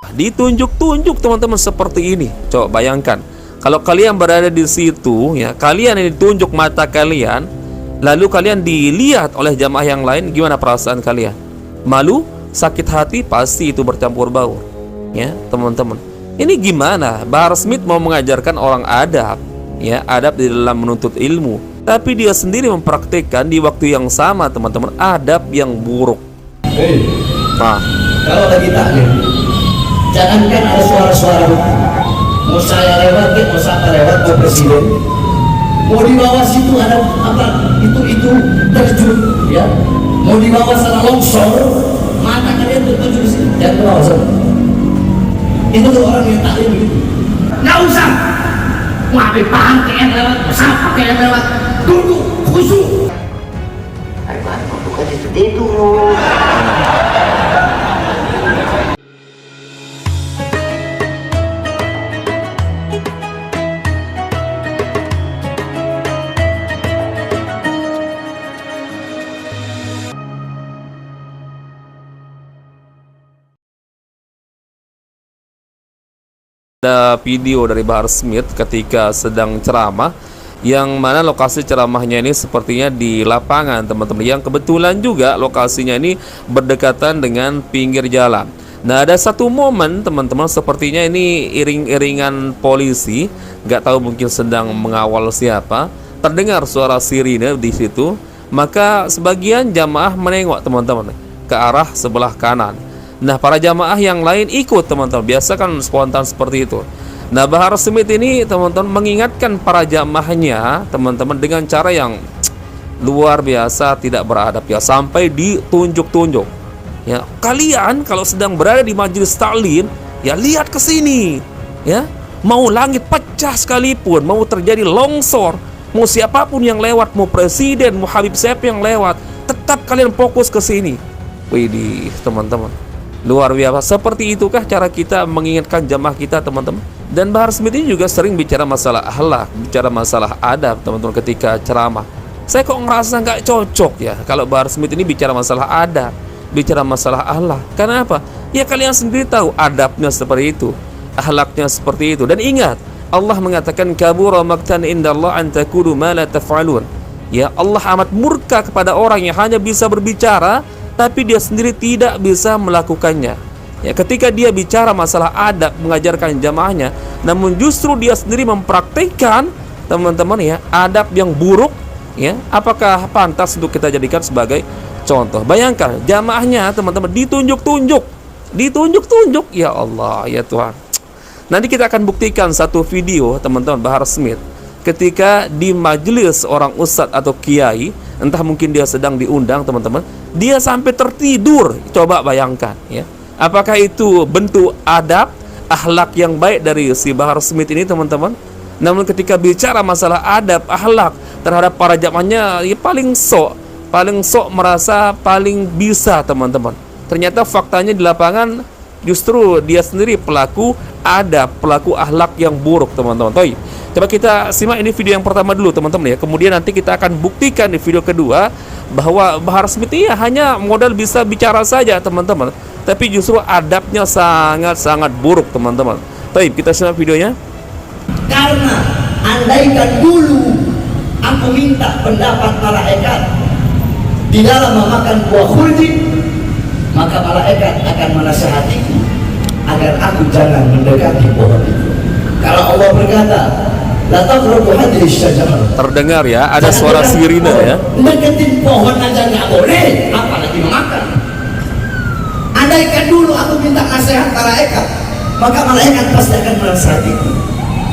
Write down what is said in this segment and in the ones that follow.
Ditunjuk-tunjuk teman-teman seperti ini. Coba bayangkan, kalau kalian berada di situ, ya, kalian yang ditunjuk mata kalian, lalu kalian dilihat oleh jamaah yang lain, gimana perasaan kalian? Malu, sakit hati, pasti itu bercampur baur. Ya, teman-teman. Ini gimana? Bahar Smith mau mengajarkan orang adab, ya, adab di dalam menuntut ilmu, tapi dia sendiri mempraktikkan di waktu yang sama, teman-teman, adab yang buruk. Nah, kalau lagi taklim, jangankan ada suara-suara mau saya lewat, mau siapa lewat, mau presiden, mau di bawah situ ada apa? Itu terjun, ya. Mau di bawah sana longsor, mata kalian tertuju di sini, jangan ke bawah sana. Itu tuh orang yang taklim begitu. Nggak usah, mau ambil paham KM lewat, mau siapa KM lewat, duduk khusyuk. Ayo, bukan itu. Ada video dari Bahar Smith ketika sedang ceramah, yang mana lokasi ceramahnya ini sepertinya di lapangan, teman-teman, yang kebetulan juga lokasinya ini berdekatan dengan pinggir jalan. Nah, ada satu momen, teman-teman, sepertinya ini iring-iringan polisi, nggak tahu mungkin sedang mengawal siapa, terdengar suara sirine di situ. Maka sebagian jamaah menengok, teman-teman, ke arah sebelah kanan. Nah, para jamaah yang lain ikut, teman-teman. Biasa kan spontan seperti itu. Nah, Bahar Smith ini, teman-teman, mengingatkan para jamaahnya, teman-teman, dengan cara yang luar biasa, tidak beradab, ya, sampai ditunjuk-tunjuk. Ya, kalian kalau sedang berada di majelis taklim, ya, lihat ke sini, ya. Mau langit pecah sekalipun, mau terjadi longsor, mau siapapun yang lewat, mau presiden, mau Habib siapa yang lewat, tetap kalian fokus ke sini. Widih, teman-teman, luar biasa. Seperti itukah cara kita mengingatkan jamaah kita, teman-teman? Dan Bahar Smith ini juga sering bicara masalah akhlak, bicara masalah adab, teman-teman, ketika ceramah. Saya kok ngerasa nggak cocok, ya, kalau Bahar Smith ini bicara masalah adab, bicara masalah akhlak. Karena apa? Ya, kalian sendiri tahu adabnya seperti itu, akhlaknya seperti itu. Dan ingat, Allah mengatakan kabura maqtan indallah an taqulu ma la taf'alun. Ya, Allah amat murka kepada orang yang hanya bisa berbicara tapi dia sendiri tidak bisa melakukannya. Ya, ketika dia bicara masalah adab, mengajarkan jamaahnya, namun justru dia sendiri mempraktikkan, teman-teman, ya, adab yang buruk, ya, apakah pantas untuk kita jadikan sebagai contoh? Bayangkan jamaahnya, teman-teman, ditunjuk-tunjuk, ya Allah, ya Tuhan. Nanti kita akan buktikan satu video, teman-teman, Bahar Smith ketika di majelis orang ustadz atau kiai, entah mungkin dia sedang diundang, teman-teman, dia sampai tertidur. Coba bayangkan, ya, apakah itu bentuk adab, akhlak yang baik dari si Bahar Smith ini, teman-teman? Namun ketika bicara masalah adab, akhlak terhadap para jamaahnya, ya, paling sok merasa paling bisa, teman-teman. Ternyata faktanya di lapangan justru dia sendiri pelaku adab, pelaku akhlak yang buruk, teman-teman. Coba kita simak ini video yang pertama dulu, teman-teman, ya. Kemudian nanti kita akan buktikan di video kedua bahwa Bahar Smith ini hanya modal bisa bicara saja, teman-teman, tapi justru adabnya sangat-sangat buruk, teman-teman. Baik, kita simak videonya. Karena andaikan dulu aku minta pendapat malaikat di dalam memakan buah khuldi, maka malaikat akan menasihatiku agar aku jangan mendekati pohon itu. Kalau Allah berkata, la taqrabu hadhihi syajarah. Terdengar, ya, ada suara sirine, ya. Deketin pohon aja nggak boleh, apalagi memakan. Andaikan dulu aku minta nasihat malaikat, maka malaikat pasti akan menasihatiku.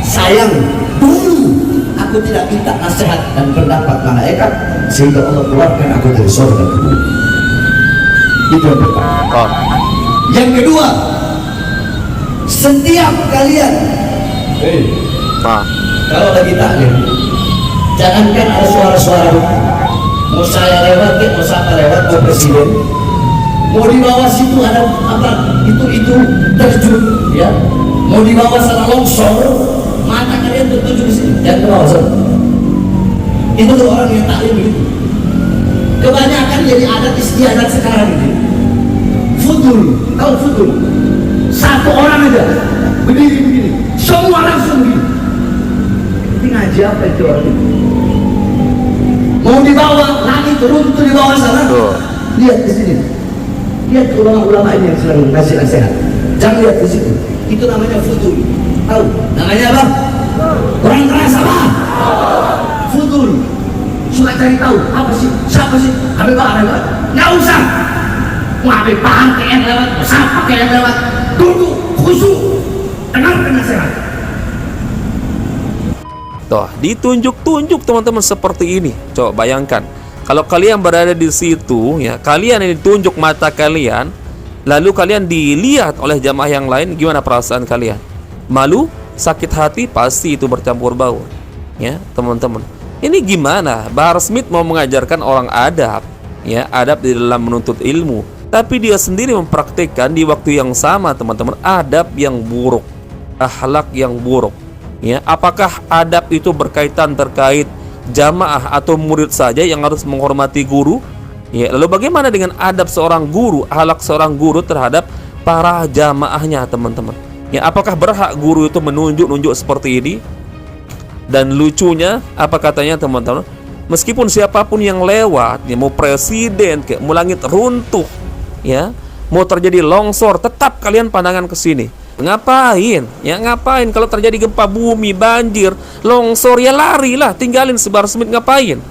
Sayang, dulu aku tidak minta nasihat dan pendapat malaikat, sehingga Allah keluarkan aku dari surga ke bumi. Itu yang pertama. Yang kedua, setiap kalian, kalau lagi taklim, jangankan ada suara-suara mau saya lewat, mau siapa lewat, mau presiden, mau di bawah situ ada apa? Itu terjun, ya. Mau di bawah sana longsor, mata kalian tertuju di sini, jangan ke bawah sana. Itu tuh orang yang taklim begitu. Kebanyakan jadi adat istiadat sekarang ini. Fudul, tahu fudul? Satu orang sengaja berdiri begini, semua langsung begini. Ini ngaji apa itu orang itu? Mau dibawa lagi turun di bawah sana. Lihat di sini. Lihat ulama-ulama ini yang sedang ngasih nasihat. Jangan lihat di situ. Itu namanya fudul. Tahu? Namanya apa? Kurang keras apa? Fudul. Suka cari tahu apa sih? Siapa sih? Habib Bahar lewat. Nggak usah. Mau Habib Bahar yang lewat, siapa yang lewat? Tunggu, khusyuk. Dengarkan nasihat. Tuh, ditunjuk-tunjuk teman-teman seperti ini. Coba bayangkan, kalau kalian berada di situ, ya, kalian yang ditunjuk mata kalian, lalu kalian dilihat oleh jamaah yang lain, gimana perasaan kalian? Malu, sakit hati, pasti itu bercampur baur. Ya, teman-teman. Ini gimana? Bahar Smith mau mengajarkan orang adab, ya, adab di dalam menuntut ilmu, tapi dia sendiri mempraktikkan di waktu yang sama, teman-teman, adab yang buruk, akhlak yang buruk. Ya, apakah adab itu berkaitan terkait jamaah atau murid saja yang harus menghormati guru? Ya, lalu bagaimana dengan adab seorang guru, akhlak seorang guru terhadap para jamaahnya, teman-teman? Ya, apakah berhak guru itu menunjuk-nunjuk seperti ini? Dan lucunya, apa katanya, teman-teman? Meskipun siapapun yang lewat, ya, mau presiden, kayak mau langit runtuh, ya, mau terjadi longsor, tetap kalian pandangan ke sini. Ngapain? Ya ngapain kalau terjadi gempa bumi, banjir, longsor, ya larilah, tinggalin si Bahar Smith, ngapain?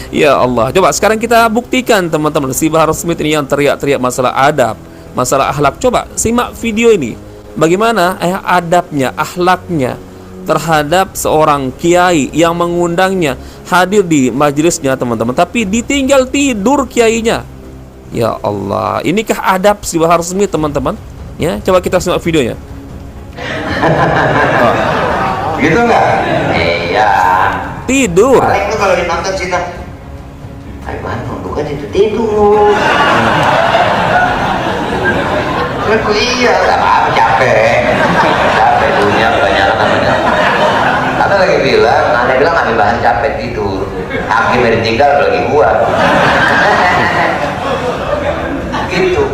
Ya Allah, coba sekarang kita buktikan, teman-teman, si Bahar Smith ini yang teriak-teriak masalah adab, masalah akhlak. Coba simak video ini. Bagaimana adabnya, akhlaknya terhadap seorang kiai yang mengundangnya hadir di majelisnya, teman-teman, tapi ditinggal tidur kiainya. Ya Allah, inikah adab si Bahar Smith, teman-teman? Ya, coba kita simak videonya. Oh. Gitu nggak? Iya. Tidur. Paling tuh kalau ditonton sih kan, ayo bangun, bukan itu tidur. Aku iya, nggak apa-apa, capek dunia banyak namanya. Ada lagi bilang, Habib Bahar capek tidur. Hakim yang ditinggal lagi gua. Gitu.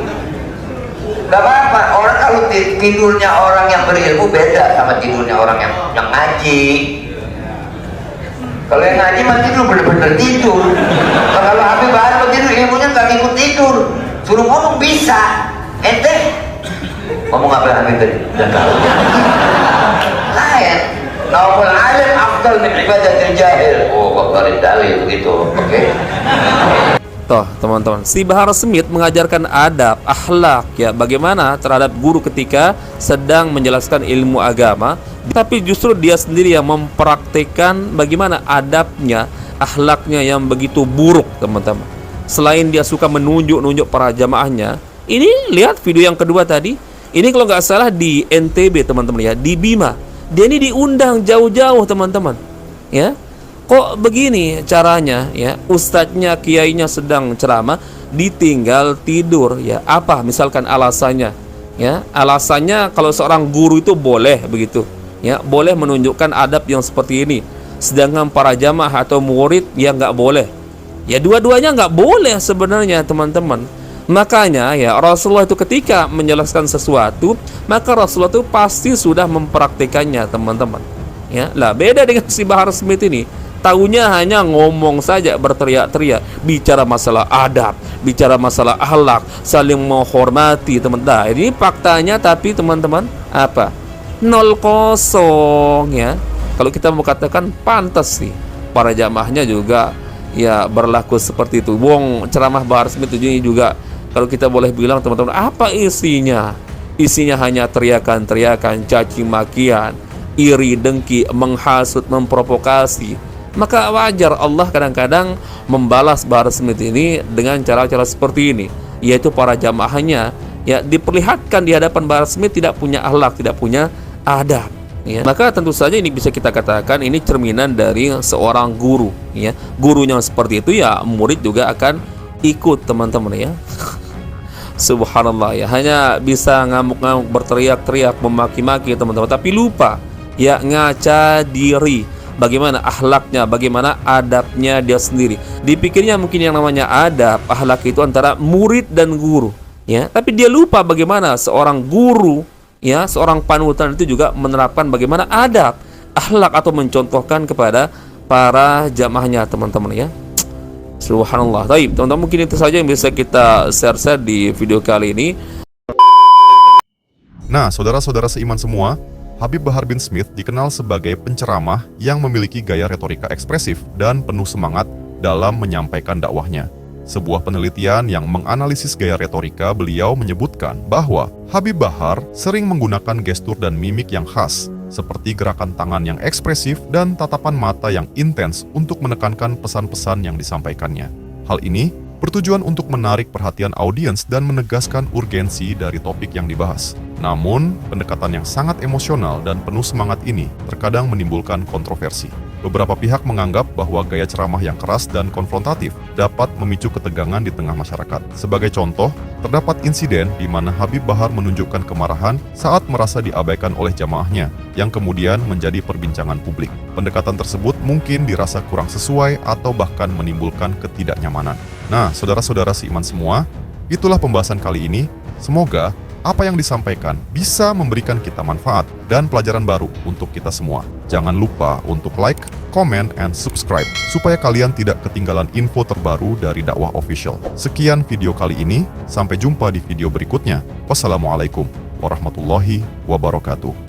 Gak apa-apa, orang kalau tidurnya orang yang berilmu beda sama tidurnya orang yang ngaji. Kalau yang ngaji mah tidur bener-bener tidur. Kalau Habib Bahar tidur, ilmunya gak ikut tidur. Suruh ngomong bisa, ente ngomong apa Habib tadi? Gak tahu. Lain. Naumul alim afdal min ibadatil jahil. Oh, kok dalil begitu, oke? Toh, teman-teman, si Bahar Smith mengajarkan adab, akhlak, ya, bagaimana terhadap guru ketika sedang menjelaskan ilmu agama, tapi justru dia sendiri yang mempraktikkan bagaimana adabnya, akhlaknya yang begitu buruk, teman-teman. Selain dia suka menunjuk-nunjuk para jamaahnya, ini lihat video yang kedua tadi, ini kalau nggak salah di NTB, teman-teman, ya, di Bima. Dia ini diundang jauh-jauh, teman-teman, ya. Kok begini caranya, ya, ustadznya, kiainya sedang ceramah, ditinggal tidur, ya, apa misalkan alasannya, ya, alasannya kalau seorang guru itu boleh begitu, ya, boleh menunjukkan adab yang seperti ini, sedangkan para jamaah atau murid ya nggak boleh, ya, dua-duanya nggak boleh sebenarnya, teman-teman. Makanya, ya, Rasulullah itu ketika menjelaskan sesuatu, maka Rasulullah itu pasti sudah mempraktikannya, teman-teman, ya. Lah beda dengan si Bahar Smith ini. Taunya hanya ngomong saja, berteriak-teriak, bicara masalah adab, bicara masalah akhlak, saling menghormati, teman-teman. Nah, ini faktanya, tapi teman-teman, apa? 0-0, ya. Kalau kita mau katakan pantas sih, para jamaahnya juga ya berlaku seperti itu. Wong ceramah Bahar Smith ini juga, kalau kita boleh bilang, teman-teman, apa isinya? Isinya hanya teriakan-teriakan, caci makian, iri, dengki, menghasut, memprovokasi. Maka wajar Allah kadang-kadang membalas Bahar Smith ini dengan cara-cara seperti ini, yaitu para jamaahnya, ya, diperlihatkan di hadapan Bahar Smith tidak punya akhlak, tidak punya adab, ya. Maka tentu saja ini bisa kita katakan ini cerminan dari seorang guru, ya. Gurunya seperti itu, ya, murid juga akan ikut, teman-teman, ya. Subhanallah, ya, hanya bisa ngamuk-ngamuk, berteriak-teriak, memaki-maki, teman-teman, tapi lupa, ya, ngaca diri. Bagaimana akhlaknya, bagaimana adabnya dia sendiri. Dipikirnya mungkin yang namanya adab, akhlak itu antara murid dan guru, ya. Tapi dia lupa bagaimana seorang guru, ya seorang panutan itu juga menerapkan bagaimana adab, akhlak atau mencontohkan kepada para jamaahnya teman-teman ya. Subhanallah. Baik, teman-teman, mungkin itu saja yang bisa kita share di video kali ini. Nah, saudara-saudara seiman semua, Habib Bahar bin Smith dikenal sebagai penceramah yang memiliki gaya retorika ekspresif dan penuh semangat dalam menyampaikan dakwahnya. Sebuah penelitian yang menganalisis gaya retorika beliau menyebutkan bahwa Habib Bahar sering menggunakan gestur dan mimik yang khas, seperti gerakan tangan yang ekspresif dan tatapan mata yang intens untuk menekankan pesan-pesan yang disampaikannya. Hal ini bertujuan untuk menarik perhatian audiens dan menegaskan urgensi dari topik yang dibahas. Namun, pendekatan yang sangat emosional dan penuh semangat ini terkadang menimbulkan kontroversi. Beberapa pihak menganggap bahwa gaya ceramah yang keras dan konfrontatif dapat memicu ketegangan di tengah masyarakat. Sebagai contoh, terdapat insiden di mana Habib Bahar menunjukkan kemarahan saat merasa diabaikan oleh jamaahnya, yang kemudian menjadi perbincangan publik. Pendekatan tersebut mungkin dirasa kurang sesuai atau bahkan menimbulkan ketidaknyamanan. Nah, saudara-saudara seiman semua, itulah pembahasan kali ini. Semoga apa yang disampaikan bisa memberikan kita manfaat dan pelajaran baru untuk kita semua. Jangan lupa untuk like, comment, and subscribe supaya kalian tidak ketinggalan info terbaru dari Dakwah Official. Sekian video kali ini, sampai jumpa di video berikutnya. Wassalamualaikum warahmatullahi wabarakatuh.